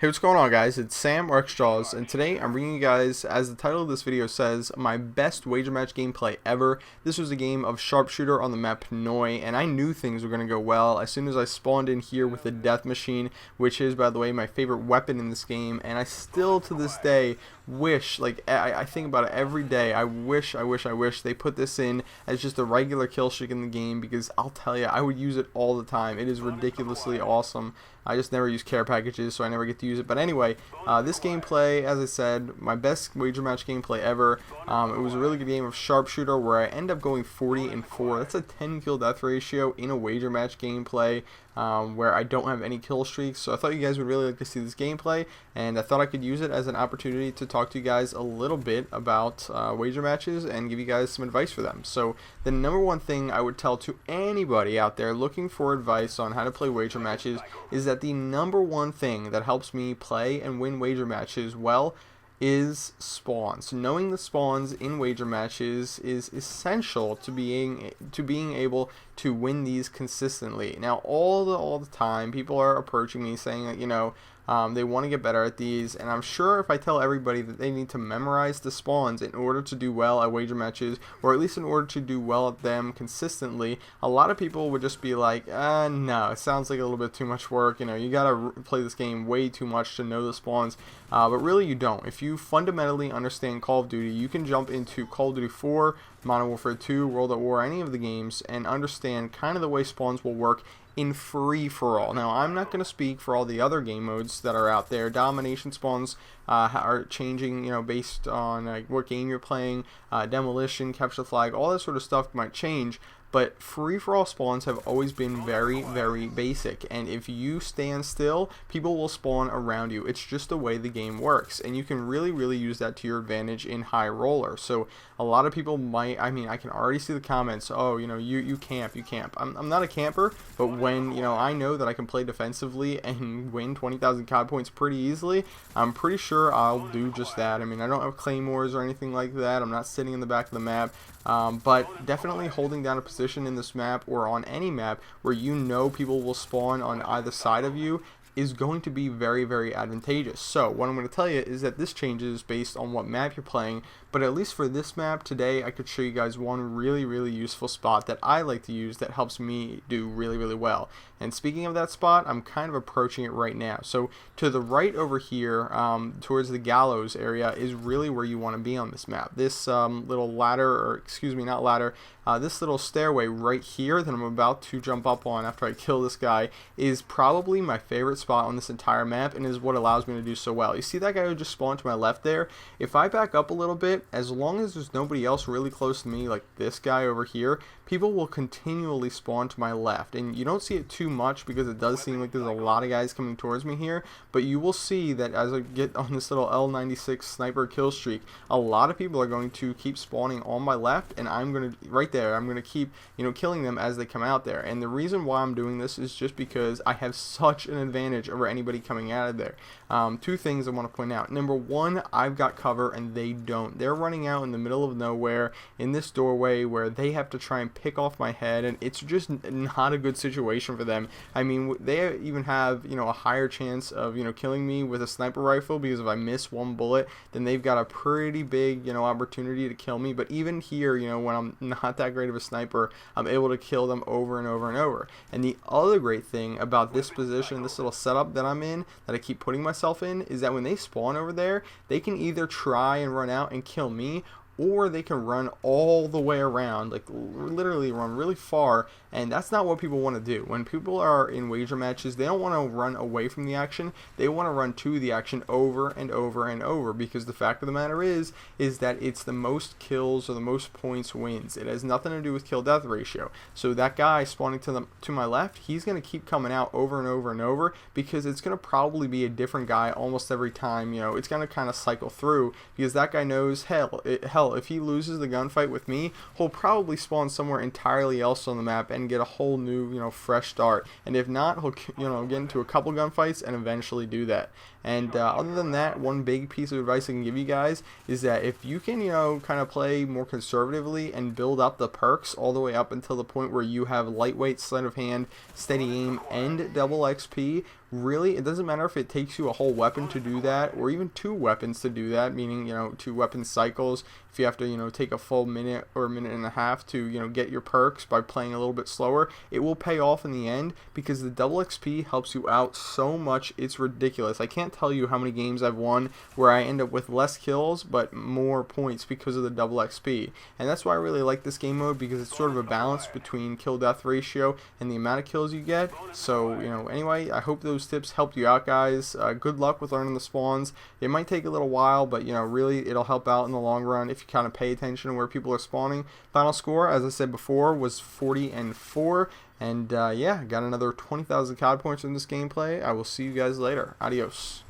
Hey, what's going on, guys? It's Sam or xJawz, and today I'm bringing you guys, as the title of this video says, my best wager match gameplay ever. This was a game of sharpshooter on the map Noi, and I knew things were going to go well as soon as I spawned in here with the death machine, which is, by the way, my favorite weapon in this game. And I still, to this day, wish, like, I think about it every day. I wish they put this in as just a regular kill streak in the game, because I'll tell you, I would use it all the time. It is ridiculously awesome. I just never use care packages, so I never get to use it. But anyway, this gameplay, as I said, my best wager match gameplay ever. It was a really good game of sharpshooter where I end up going 40-4. That's a 10 kill death ratio in a wager match gameplay where I don't have any kill streaks. So I thought you guys would really like to see this gameplay, and I thought I could use it as an opportunity to talk to you guys a little bit about wager matches and give you guys some advice for them. So the number one thing I would tell to anybody out there looking for advice on how to play wager matches is that the number one thing that helps me play and win wager matches well is spawns. Knowing the spawns in wager matches is essential to being able to win these consistently. Now, all the time, people are approaching me saying that, they want to get better at these, and I'm sure if I tell everybody that they need to memorize the spawns in order to do well at wager matches, or at least in order to do well at them consistently, a lot of people would just be like, no, it sounds like a little bit too much work. You gotta play this game way too much to know the spawns, but really you don't. If you fundamentally understand Call of Duty, you can jump into Call of Duty 4, Modern Warfare 2, World at War, any of the games, and understand kind of the way spawns will work in free-for-all. Now, I'm not going to speak for all the other game modes that are out there. Domination spawns are changing, based on what game you're playing. Demolition, capture the flag, all that sort of stuff might change. But free-for-all spawns have always been very, very basic, and if you stand still, people will spawn around you. It's just the way the game works, and you can really use that to your advantage in high roller. So a lot of people might, I can already see the comments, oh, you camp. I'm not a camper, but when, I know that I can play defensively and win 20,000 COD points pretty easily, I'm pretty sure I'll do just that. I don't have claymores or anything like that. I'm not sitting in the back of the map. But definitely holding down a position in this map or on any map where people will spawn on either side of you is going to be very advantageous. So what I'm going to tell you is that this changes based on what map you're playing, but at least for this map today, I could show you guys one really useful spot that I like to use that helps me do really well. And speaking of that spot, I'm kind of approaching it right now. So to the right over here, towards the gallows area, is really where you want to be on this map. This little ladder, or excuse me, not ladder, this little stairway right here that I'm about to jump up on after I kill this guy is probably my favorite spot on this entire map, and is what allows me to do so well. You see that guy who just spawned to my left there? If I back up a little bit, as long as there's nobody else really close to me, like this guy over here, people will continually spawn to my left. And you don't see it too much because it does seem like there's a lot of guys coming towards me here, but you will see that as I get on this little L96 sniper kill streak, a lot of people are going to keep spawning on my left, and I'm going to, right there, I'm going to keep, killing them as they come out there. And the reason why I'm doing this is just because I have such an advantage over anybody coming out of there. Two things I want to point out. Number one, I've got cover and they don't. They're running out in the middle of nowhere in this doorway where they have to try and pick off my head, and it's just not a good situation for them. They even have, a higher chance of, killing me with a sniper rifle, because if I miss one bullet, then they've got a pretty big, opportunity to kill me. But even here, when I'm not that great of a sniper, I'm able to kill them over and over. And the other great thing about this position, this little setup that I'm in, that I keep putting myself in, is that when they spawn over there, they can either try and run out and kill me, or they can run all the way around, like literally run really far, and that's not what people want to do. When people are in wager matches, they don't want to run away from the action, they want to run to the action over and over, because the fact of the matter is that it's the most kills or the most points wins. It has nothing to do with kill death ratio. So that guy spawning to my left, he's going to keep coming out over and over, because it's going to probably be a different guy almost every time. It's going to kind of cycle through, because that guy knows, hell, if he loses the gunfight with me, he'll probably spawn somewhere entirely else on the map and get a whole new, fresh start. And if not, he'll, get into a couple gunfights and eventually do that. And other than that, one big piece of advice I can give you guys is that if you can, kind of play more conservatively and build up the perks all the way up until the point where you have lightweight, sleight of hand, steady aim, and double XP, really, it doesn't matter if it takes you a whole weapon to do that, or even 2 weapons to do that, meaning, 2 weapon cycles. If you have to, take a full minute or a minute and a half to, get your perks by playing a little bit slower, it will pay off in the end, because the double XP helps you out so much, it's ridiculous. I can't tell you how many games I've won where I end up with less kills, but more points because of the double XP. And that's why I really like this game mode, because it's sort of a balance between kill-death ratio and the amount of kills you get. So, anyway, I hope those tips helped you out, guys. Good luck with learning the spawns. It might take a little while, but, really, it'll help out in the long run if you kind of pay attention to where people are spawning. Final score, as I said before, was 40-4. And, yeah, got another 20,000 COD points in this gameplay. I will see you guys later. Adios.